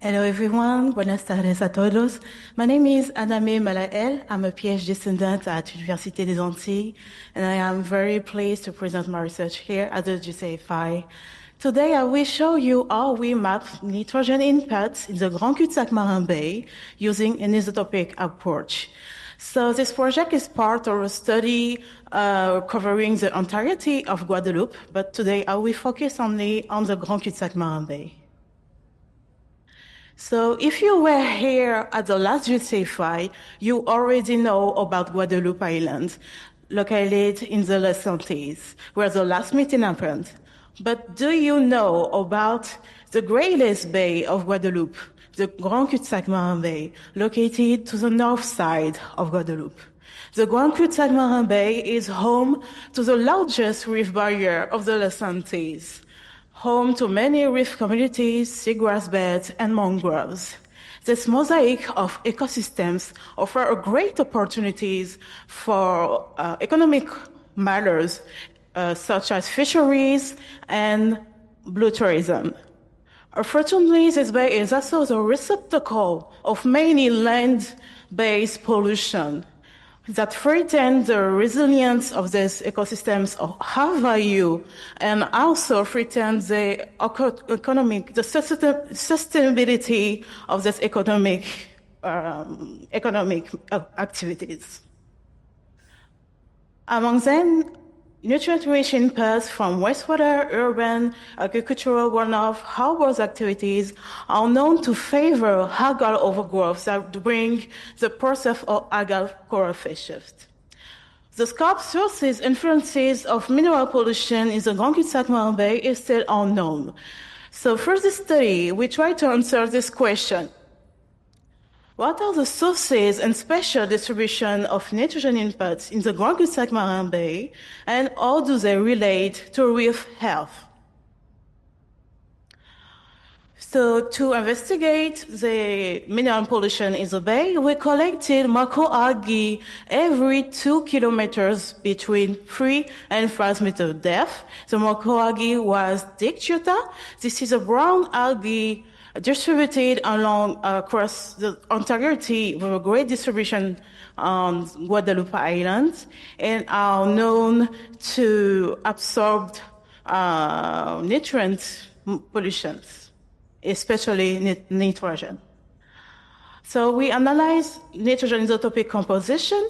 Hello everyone, buenas tardes a todos. My name is Adame Malael. I'm a PhD student at Université des Antilles, and I am very pleased to present my research here at the GCFI. Today I will show you how we map nitrogen inputs in the Grand Cul-de-Sac Marin Bay using an isotopic approach. So this project is part of a study covering the entirety of Guadeloupe, but today I will focus only on the Grand Cul-de-Sac Marin Bay. So if you were here at the last GCFI, you already know about Guadeloupe Island, located in the Les Antilles, where the last meeting happened. But do you know about the greatest bay of Guadeloupe, the Grand Cul-de-Sac Marin Bay, located to the north side of Guadeloupe? The Grand Cul-de-Sac Marin Bay is home to the largest reef barrier of the Les Antilles, home to many reef communities, seagrass beds, and mangroves. This mosaic of ecosystems offer great opportunities for economic matters such as fisheries and blue tourism. Unfortunately, this bay is also the receptacle of many land-based pollution that threaten the resilience of these ecosystems of high value and also threaten the sustainability of this economic activities. Among them, nutrient-rich inputs from wastewater, urban, agricultural runoff, harbors activities are known to favor algal overgrowth that bring the process of algal coral phase shift. The scope, sources, influences of mineral pollution in the Grand Cul-de-Sac Marin Bay is still unknown. So for this study, we try to answer this question. What are the sources and spatial distribution of nitrogen inputs in the Grand Cul-de-Sac Marin Bay, and how do they relate to reef health? So to investigate the mineral pollution in the bay, we collected macroalgae every 2 kilometers between 3 and 5 meters depth. The macroalgae was Dictyota. This is a brown algae distributed across the entirety with a great distribution on Guadeloupe Island and are known to absorb nutrient pollutions, especially nitrogen. So we analyze nitrogen isotopic composition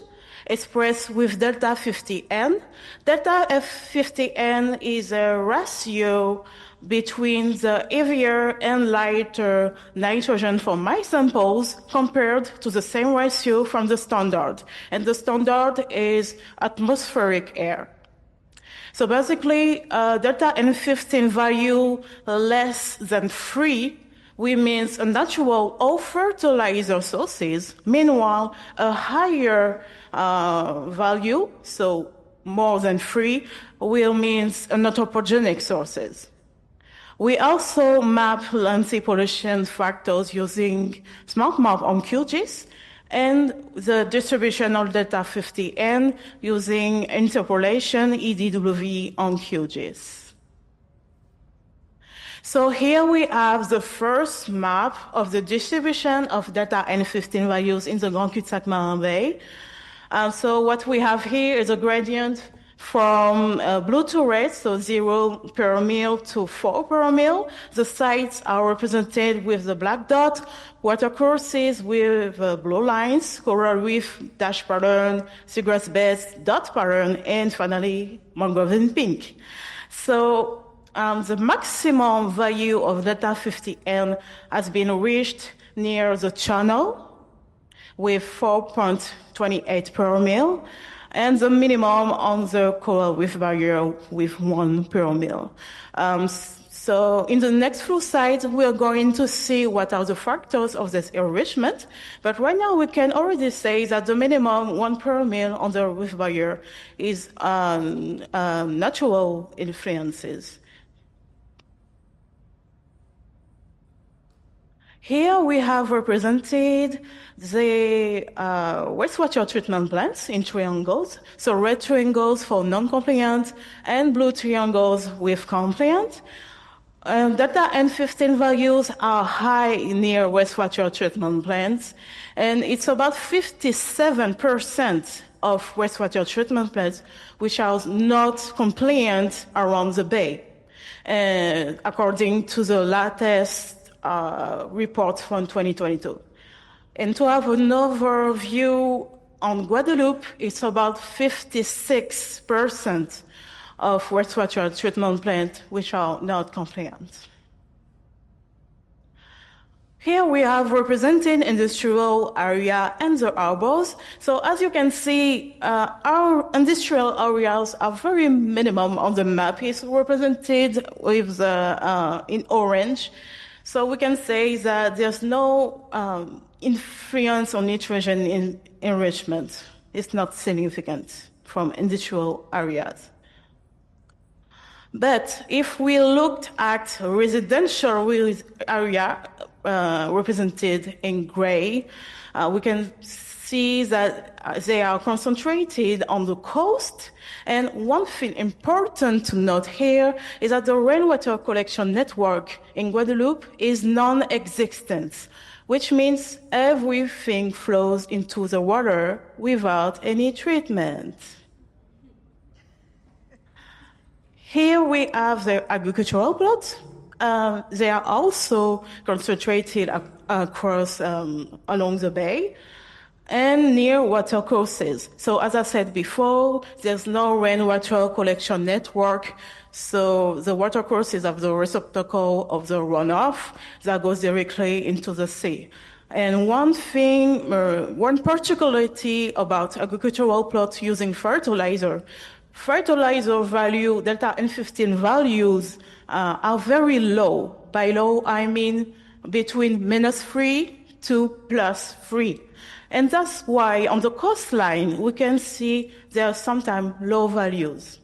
expressed with delta 50N. Delta F50N is a ratio between the heavier and lighter nitrogen from my samples compared to the same ratio from the standard. And the standard is atmospheric air. So basically, delta N15 value less than 3, which means a natural or fertilizer sources. Meanwhile, a higher value, so more than 3, will means anthropogenic sources. We also map landscape pollution factors using smart map on QGIS and the distribution of delta 50N using interpolation EDW on QGIS. So here we have the first map of the distribution of delta N15 values in the Grand Cul-de-Sac Marin Bay. So what we have here is a gradient from blue to red, so 0 per mil to 4 per mil. The sites are represented with the black dot, watercourses with blue lines, coral reef dash pattern, seagrass beds dot pattern, and finally mangrove in pink. So the maximum value of delta 50N has been reached near the channel with 4.28 per mil, and the minimum on the coral reef barrier with 1 per mil. So in the next few slides, we are going to see what are the factors of this enrichment. But right now, we can already say that the minimum 1 per mil on the reef barrier is natural influences. Here we have represented the wastewater treatment plants in triangles. So red triangles for non-compliant and blue triangles with compliant. Delta N15 values are high near wastewater treatment plants, and it's about 57% of wastewater treatment plants which are not compliant around the bay, according to the latest report from 2022. And to have an overview on Guadeloupe, it's about 56% of wastewater treatment plants which are not compliant. Here we have representing industrial area and the harbors. So as you can see, our industrial areas are very minimum on the map. It's represented with the, in orange. So we can say that there's no influence on nitrogen enrichment. It's not significant from industrial areas. But if we looked at residential area represented in gray, we can see that they are concentrated on the coast. And one thing important to note here is that the rainwater collection network in Guadeloupe is non-existent, which means everything flows into the water without any treatment. Here we have the agricultural plots. They are also concentrated across along the bay and near water courses. So as I said before, there's no rainwater collection network. So the water courses have the receptacle of the runoff that goes directly into the sea. And one thing, one particularity about agricultural plots using fertilizer value, delta N15 values are very low. By low, I mean between -3 to +3. And that's why on the coastline, we can see there are sometimes low values.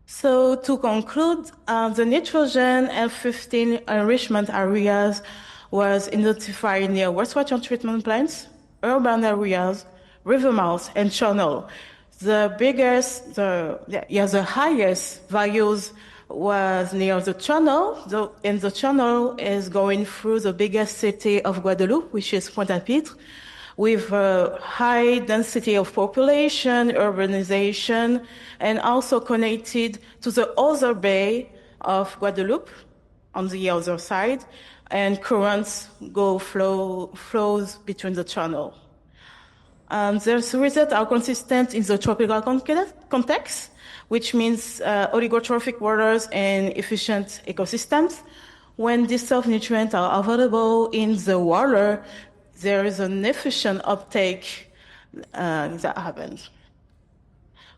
So to conclude, the nitrogen N15 enrichment areas was identified near wastewater treatment plants, urban areas, river mouths, and channel. The highest values was near the channel, and the channel is going through the biggest city of Guadeloupe, which is Pointe-à-Pitre, with a high density of population, urbanization, and also connected to the other bay of Guadeloupe on the other side, and currents flows between the channel. These results are consistent in the tropical context, which means oligotrophic waters and efficient ecosystems. When dissolved nutrients are available in the water, there is an efficient uptake that happens.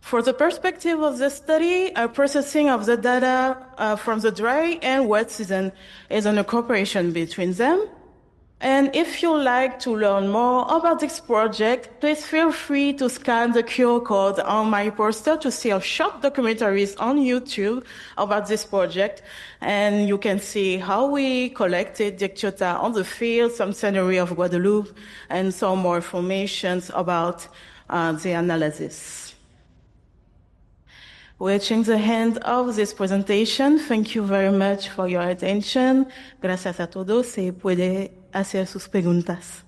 For the perspective of the study, processing of the data from the dry and wet season is an cooperation between them. And if you'd like to learn more about this project, please feel free to scan the QR code on my poster to see a short documentaries on YouTube about this project. And you can see how we collected data on the field, some scenery of Guadeloupe, and some more information about the analysis. Reaching the end of this presentation, thank you very much for your attention. Gracias a todos y puede hacer sus preguntas.